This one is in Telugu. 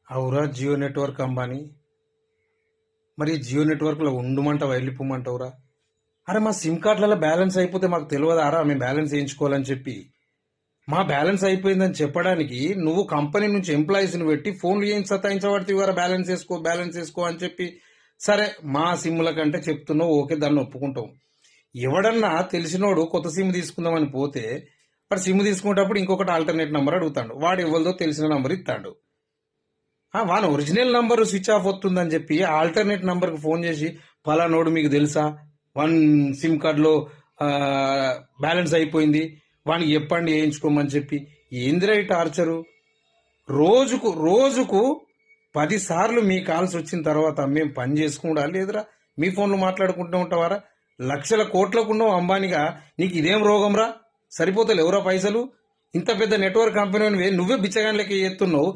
అవురా జియో నెట్వర్క్ అంబానీ. మరి జియో నెట్వర్క్లో ఉండమంటావా వెళ్ళిపోమంటావురా? అరే మా సిమ్ కార్డులలో బ్యాలెన్స్ అయిపోతే మాకు తెలియదారా మేము బ్యాలెన్స్ వేయించుకోవాలని చెప్పి? మా బ్యాలెన్స్ అయిపోయిందని చెప్పడానికి నువ్వు కంపెనీ నుంచి ఎంప్లాయీస్ని పెట్టి ఫోన్లు ఏం సతాయించబడితే బ్యాలెన్స్ వేసుకో అని చెప్పి. సరే మా సిమ్ల కంటే చెప్తున్నావు, ఓకే, దాన్ని ఒప్పుకుంటాం. ఎవడన్నా తెలిసినోడు కొత్త సిమ్ తీసుకుందామని పోతే మరి సిమ్ తీసుకునేటప్పుడు ఇంకొకటి ఆల్టర్నేట్ నంబర్ అడుగుతాడు. వాడు ఎవరిదో తెలిసిన నంబర్ ఇస్తాడు. వాని ఒరిజినల్ నంబర్ స్విచ్ ఆఫ్ వస్తుందని చెప్పి ఆల్టర్నేట్ నంబర్కి ఫోన్ చేసి పలానోడు మీకు తెలుసా, వన్ సిమ్ కార్డులో బ్యాలెన్స్ అయిపోయింది, వానికి చెప్పండి వేయించుకోమని చెప్పి. ఏందిరా ఈ టార్చరు? రోజుకు 10 సార్లు మీ కాల్స్ వచ్చిన తర్వాత మేము పని చేసుకుంటా లేదురా? మీ ఫోన్లు మాట్లాడుకుంటూ ఉంటావారా? లక్షల కోట్లకున్నావు అంబానీగా, నీకు ఇదేం రోగం రా? సరిపోతలేవురా పైసలు? ఇంత పెద్ద నెట్వర్క్ కంపెనీ నువ్వే బిచ్చగాని లెక్క చేస్తున్నావు.